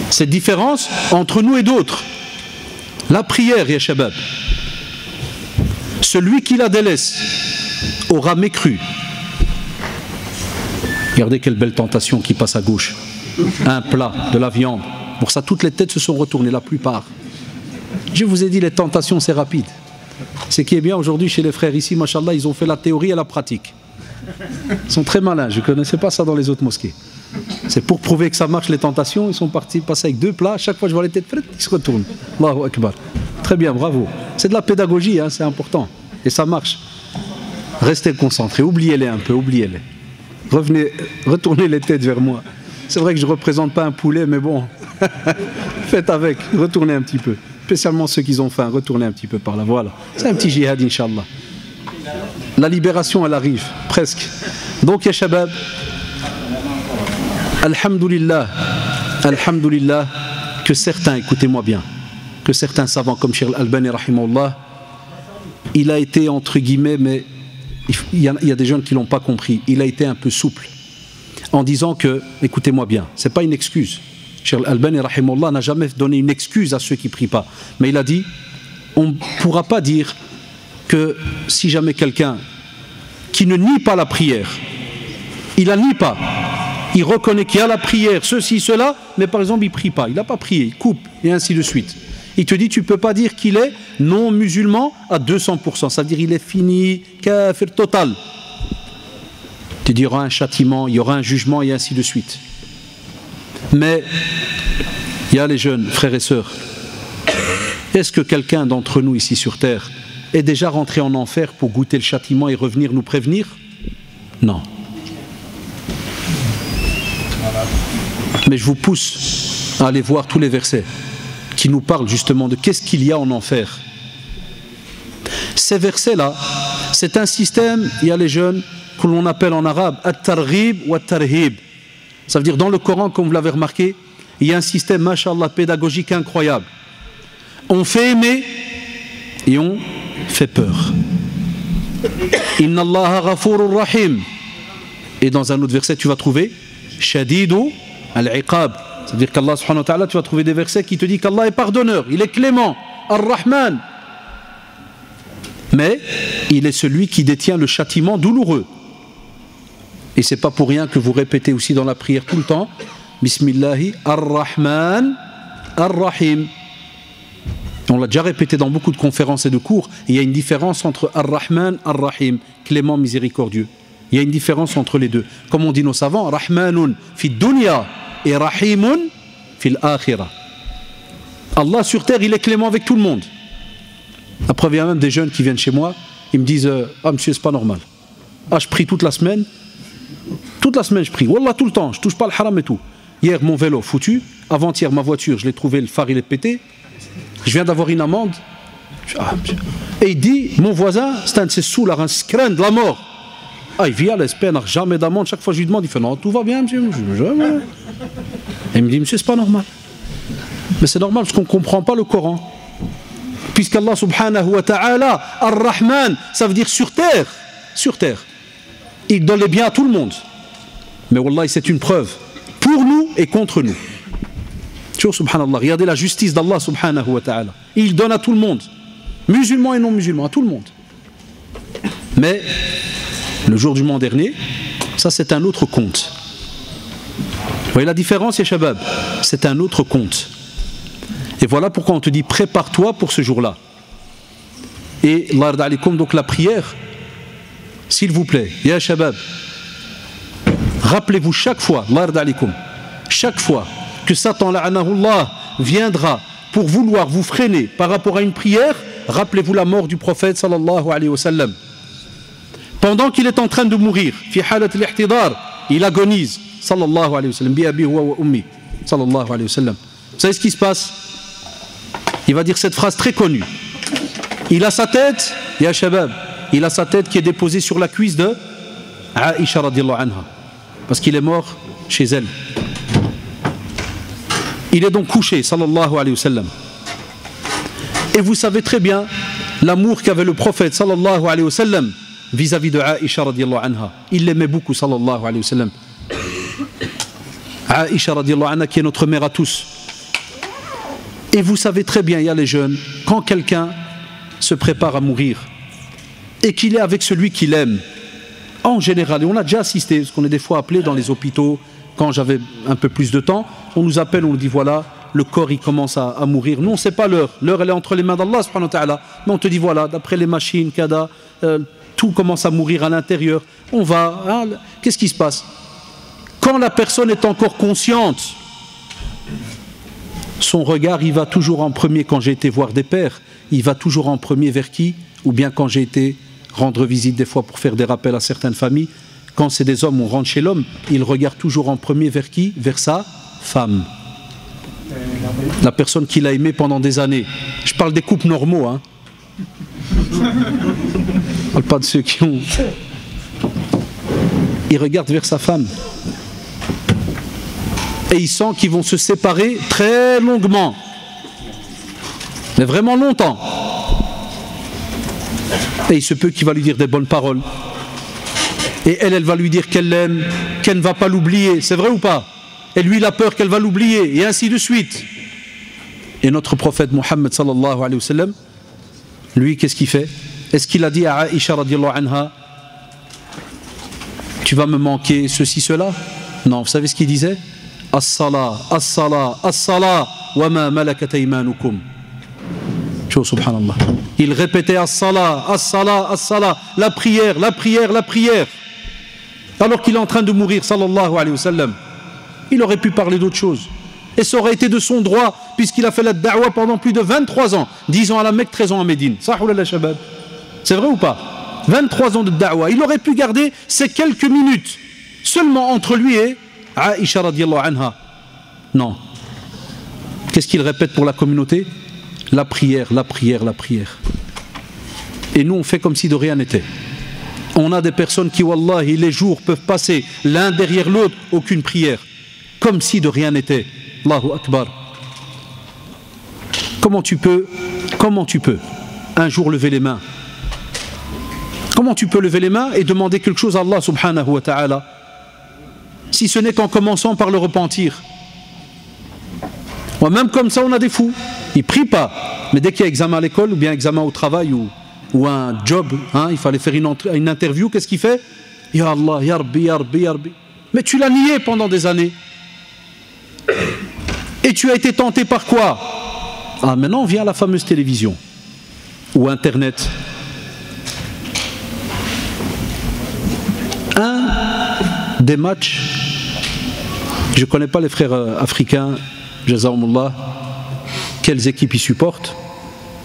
Cette différence entre nous et d'autres. La prière, ya shabab. Celui qui la délaisse aura mécru. Regardez quelle belle tentation qui passe à gauche. Un plat, de la viande. Pour ça, toutes les têtes se sont retournées, la plupart. Je vous ai dit, les tentations, c'est rapide. Ce qui est bien aujourd'hui chez les frères ici, machallah, ils ont fait la théorie et la pratique. Ils sont très malins, je ne connaissais pas ça dans les autres mosquées. C'est pour prouver que ça marche les tentations, ils sont partis passer avec 2 plats, chaque fois que je vois les têtes frites, ils se retournent. Allahu Akbar. Très bien, bravo. C'est de la pédagogie, hein, c'est important. Et ça marche. Restez concentrés, oubliez-les un peu, oubliez-les. Revenez, retournez les têtes vers moi. C'est vrai que je ne représente pas un poulet, mais bon, faites avec, retournez un petit peu. Spécialement ceux qui ont faim, retournez un petit peu par là, voilà. C'est un petit jihad, Inch'Allah. La libération, elle arrive, presque. Donc, ya shabab, alhamdulillah, alhamdulillah, que certains, écoutez-moi bien, que certains savants comme Cheikh Al-Albani, rahimahullah, il a été, entre guillemets, mais il y a des jeunes qui ne l'ont pas compris, il a été un peu souple, en disant que, écoutez-moi bien, ce n'est pas une excuse. Cheikh Al-Albani, rahimahullah, n'a jamais donné une excuse à ceux qui ne prient pas. Mais il a dit, on ne pourra pas dire que si jamais quelqu'un qui ne nie pas la prière, il la nie pas, il reconnaît qu'il y a la prière, ceci, cela, mais par exemple il ne prie pas, il n'a pas prié, il coupe, et ainsi de suite. Il te dit, tu ne peux pas dire qu'il est non musulman à 200%, ça veut dire qu'il est fini, kafir total. Tu dis, il y aura un châtiment, il y aura un jugement, et ainsi de suite. Mais il y a les jeunes frères et sœurs. Est-ce que quelqu'un d'entre nous ici sur terre est déjà rentré en enfer pour goûter le châtiment et revenir nous prévenir? Non. Mais je vous pousse à aller voir tous les versets qui nous parlent justement de qu'est-ce qu'il y a en enfer. Ces versets-là, c'est un système, il y a les jeunes que l'on appelle en arabe at-targhib ou at-tarhib. Ça veut dire dans le Coran, comme vous l'avez remarqué, il y a un système, mashallah, pédagogique incroyable. On fait aimer et on fait peur. Inna Allaha ghafurur rahim. Et dans un autre verset, tu vas trouver Shadidu al-iqab. Ça veut dire qu'Allah subhanahu wa ta'ala, tu vas trouver des versets qui te disent qu'Allah est pardonneur, il est clément, ar-Rahman. Mais il est celui qui détient le châtiment douloureux. Et c'est pas pour rien que vous répétez aussi dans la prière tout le temps Bismillahi ar-Rahman ar-Rahim. On l'a déjà répété dans beaucoup de conférences et de cours. Il y a une différence entre ar-Rahman ar-Rahim, clément miséricordieux. Il y a une différence entre les deux. Comme on dit nos savants, Rahmanun fi dunya et Rahimun fil akhirah. Allah sur terre, il est clément avec tout le monde. Après, il y a même des jeunes qui viennent chez moi, ils me disent ah monsieur, c'est pas normal. Ah, je prie toute la semaine. Toute la semaine je prie, Wallah tout le temps, je touche pas le haram et tout. Hier mon vélo foutu, avant-hier ma voiture, je l'ai trouvé, le phare il est pété. Je viens d'avoir une amende. Et il dit, mon voisin, c'est un de ces sous-là, un screen de la mort. Ah, il vient, l'espère, n'a jamais d'amende. Chaque fois je lui demande, il fait non, tout va bien monsieur. Et il me dit, monsieur, c'est pas normal. Mais c'est normal parce qu'on ne comprend pas le Coran. Puisqu'Allah subhanahu wa ta'ala, ar-Rahman, ça veut dire sur terre. Sur terre. Il donne les biens à tout le monde. Mais wallah, c'est une preuve pour nous et contre nous. Subhanallah, regardez la justice d'Allah subhanahu wa ta'ala. Il donne à tout le monde, musulmans et non musulmans, à tout le monde. Mais le jour du jugement dernier, ça c'est un autre compte. Vous voyez la différence, ya shabab? C'est un autre compte. Et voilà pourquoi on te dit prépare-toi pour ce jour-là. Et donc la prière, s'il vous plaît, ya shabab, rappelez-vous chaque fois, chaque fois que Satan la'anahullah viendra pour vouloir vous freiner par rapport à une prière, rappelez-vous la mort du prophète sallallahu alayhi wa sallam. Pendant qu'il est en train de mourir, fi halat al-ihtidar, il agonise sallallahu alayhi wa sallam, bi abi huwa wa ummi sallallahu alayhi wa sallam. Vous savez ce qui se passe? Il va dire cette phrase très connue. Il a sa tête, ya shabab, il a sa tête qui est déposée sur la cuisse de Aïcha radiyallahu anha, parce qu'il est mort chez elle. Il est donc couché, sallallahu alayhi wa sallam. Et vous savez très bien l'amour qu'avait le prophète, sallallahu alayhi wa sallam, vis-à-vis de Aïcha radiyallahu anha. Il l'aimait beaucoup, sallallahu alayhi wa sallam. Aïcha radiallahu anha, qui est notre mère à tous. Et vous savez très bien, il y a les jeunes, quand quelqu'un se prépare à mourir et qu'il est avec celui qu'il aime, en général, et on a déjà assisté, parce qu'on est des fois appelé dans les hôpitaux, quand j'avais un peu plus de temps, on nous appelle, on nous dit voilà, le corps il commence à mourir. Nous on ne sait pas l'heure, l'heure elle est entre les mains d'Allah subhanahu wa ta'ala, mais on te dit voilà, d'après les machines, kada, tout commence à mourir à l'intérieur, on va, hein, qu'est-ce qui se passe? Quand la personne est encore consciente, son regard il va toujours en premier. Quand j'ai été voir des pères, il va toujours en premier vers qui? Ou bien quand j'ai été rendre visite des fois pour faire des rappels à certaines familles, quand c'est des hommes, on rentre chez l'homme, il regarde toujours en premier vers qui? Vers sa femme, la personne qu'il a aimée pendant des années. Je parle des couples normaux, hein. Je parle pas de ceux qui ont... Il regarde vers sa femme et il sent qu'ils vont se séparer très longuement, mais vraiment longtemps. Et il se peut qu'il va lui dire des bonnes paroles, et elle va lui dire qu'elle l'aime, qu'elle ne va pas l'oublier, c'est vrai ou pas? Et lui il a peur qu'elle va l'oublier, et ainsi de suite. Et notre prophète Mohammed sallallahu alayhi wa sallam, lui qu'est-ce qu'il fait? Est-ce qu'il a dit à Aïcha radiallahu anha, tu vas me manquer ceci, cela? Non, vous savez ce qu'il disait? As-salah, as-salah, as-salah, wa ma malakat aymanukum. Subhanallah. Il répétait as-salah, as-salah, as-salah, la prière, la prière, la prière. Alors qu'il est en train de mourir, sallallahu alayhi wa sallam. Il aurait pu parler d'autre chose. Et ça aurait été de son droit, puisqu'il a fait la da'wa pendant plus de 23 ans. 10 ans à la Mecque, 13 ans à Médine. C'est vrai ou pas? 23 ans de da'wa. Il aurait pu garder ces quelques minutes seulement entre lui et Aïcha radiallahu anha. Non. Qu'est-ce qu'il répète pour la communauté? La prière, la prière, la prière. Et nous on fait comme si de rien n'était. On a des personnes qui, wallahi, les jours peuvent passer l'un derrière l'autre, aucune prière, comme si de rien n'était. Allahu Akbar. Comment tu peux un jour lever les mains? Comment tu peux lever les mains et demander quelque chose à Allah subhanahu wa ta'ala, si ce n'est qu'en commençant par le repentir? Même comme ça on a des fous, ils ne prient pas, mais dès qu'il y a examen à l'école ou bien examen au travail ou un job, hein, il fallait faire une interview, qu'est-ce qu'il fait? Ya Allah, Ya Rabbi, Ya Rabbi, Ya Rabbi. Mais tu l'as nié pendant des années. Et tu as été tenté par quoi? Ah, maintenant on vient à la fameuse télévision ou Internet. Un des matchs, je ne connais pas les frères africains, Jazakumullah, quelles équipes ils supportent,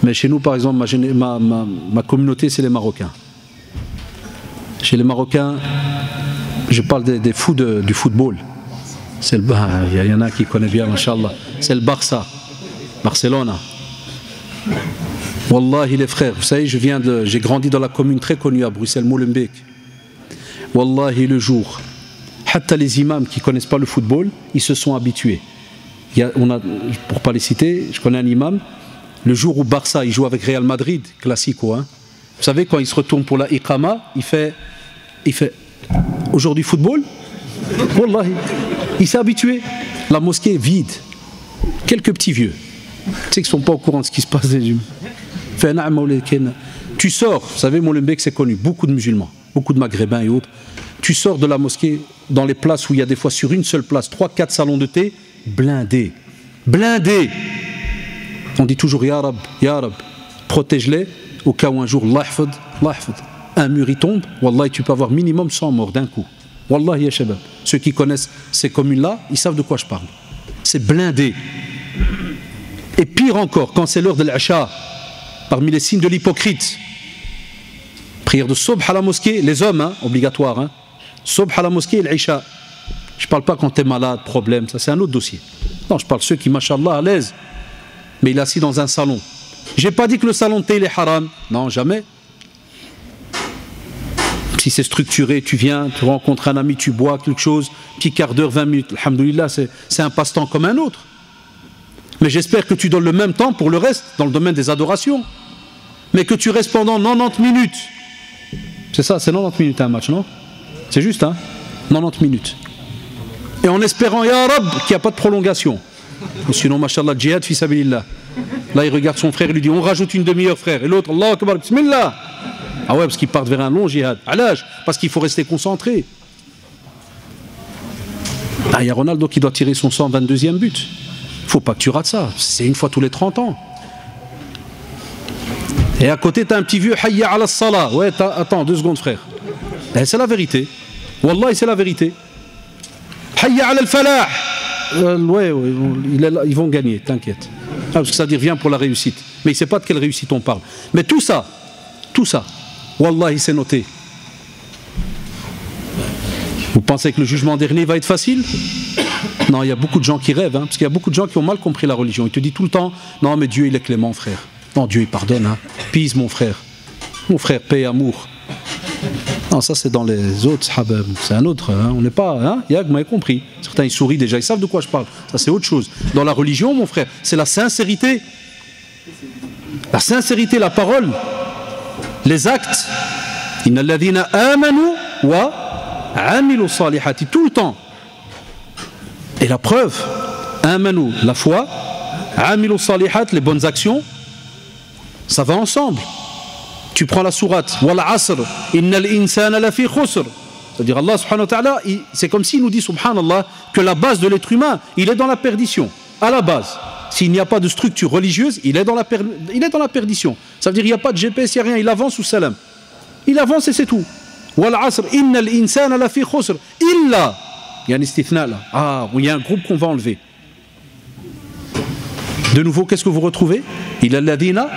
mais chez nous par exemple, ma communauté c'est les Marocains. Chez les Marocains, je parle des fous du football. Il y en a qui connaissent bien, Inch'Allah. C'est le Barça, Barcelone. Wallahi les frères, vous savez, j'ai grandi dans la commune très connue à Bruxelles, Molenbeek. Wallahi le jour, hatta les imams qui ne connaissent pas le football, ils se sont habitués. Pour ne pas les citer, je connais un imam, le jour où Barça il joue avec Real Madrid, classico, hein, vous savez, quand il se retourne pour la Iqama, il fait aujourd'hui football? Wallahi, il s'est habitué. La mosquée est vide, quelques petits vieux, tu sais qu'ils ne sont pas au courant de ce qui se passe. Tu sors, vous savez, Molenbeek c'est connu, beaucoup de musulmans, beaucoup de maghrébins et autres. Tu sors de la mosquée dans les places où il y a des fois sur une seule place 3-4 salons de thé blindés, blindés. On dit toujours Ya Rab, Ya Rab, protège-les au cas où un jour un mur y tombe. Wallahi, tu peux avoir minimum 100 morts d'un coup. Wallahi ya shabab, ceux qui connaissent ces communes-là, ils savent de quoi je parle. C'est blindé. Et pire encore, quand c'est l'heure de l'Isha, parmi les signes de l'hypocrite, prière de Subh à la mosquée, les hommes, hein, obligatoire, hein, Subh à la mosquée et l'Isha. Je ne parle pas quand tu es malade, problème, ça c'est un autre dossier. Non, je parle de ceux qui, mashallah, à l'aise, mais il est assis dans un salon. Je n'ai pas dit que le salon de thé est haram, non, jamais. Si c'est structuré, tu viens, tu rencontres un ami, tu bois quelque chose, petit quart d'heure, 20 minutes, alhamdoulilah, c'est un passe-temps comme un autre. Mais j'espère que tu donnes le même temps pour le reste, dans le domaine des adorations. Mais que tu restes pendant 90 minutes. C'est ça, c'est 90 minutes un match, non? C'est juste, hein? 90 minutes. Et en espérant, Ya Rab, qu'il n'y a pas de prolongation. Sinon, mashallah, djihad fi sabilillah. Là, il regarde son frère et lui dit, on rajoute une demi-heure, frère. Et l'autre, Allah akbar, bismillah. Ah ouais, parce qu'ils partent vers un long djihad. À l'âge, parce qu'il faut rester concentré. Ah, il y a Ronaldo qui doit tirer son 122e but. Il ne faut pas que tu rates ça. C'est une fois tous les 30 ans. Et à côté, tu as un petit vieux Hayya ala salah. Ouais, attends, 2 secondes, frère. C'est la vérité. Wallahi, c'est la vérité. Hayya ala al-falah. Ouais, ils vont gagner, t'inquiète. Ah, parce que ça dit viens pour la réussite. Mais il ne sait pas de quelle réussite on parle. Mais tout ça, Wallahi, c'est noté. Vous pensez que le jugement dernier va être facile? Non, il y a beaucoup de gens qui rêvent, hein, parce qu'il y a beaucoup de gens qui ont mal compris la religion. Ils te disent tout le temps, non mais Dieu il est clément, frère. Non, Dieu il pardonne, hein. Peace mon frère. Mon frère, paix, amour. Non, ça c'est dans les autres sahabas. C'est un autre, hein. On n'est pas, hein. Vous m'avez compris. Certains ils sourient déjà, ils savent de quoi je parle. Ça c'est autre chose. Dans la religion, mon frère, c'est la sincérité. La sincérité, la parole, les actes. Inna alladhina amanu wa amilu salihati, tout le temps. Et la preuve, amanu, la foi, amilu salihat, les bonnes actions, ça va ensemble. Tu prends la sourate, wal asr, innal insana lafi khusr. C'est-à-dire Allah subhanahu wa ta'ala, c'est comme s'il nous dit subhanallah que la base de l'être humain, il est dans la perdition. À la base, s'il n'y a pas de structure religieuse, il est dans la perdition. Ça veut dire qu'il n'y a pas de GPS, il n'y a rien, il avance ou salam. Il avance et c'est tout. Wal asr, innal insana lafi khusr. Illa, il y a un istithna là. Ah, il y a un groupe qu'on va enlever. De nouveau, qu'est-ce que vous retrouvez? Il a alladhina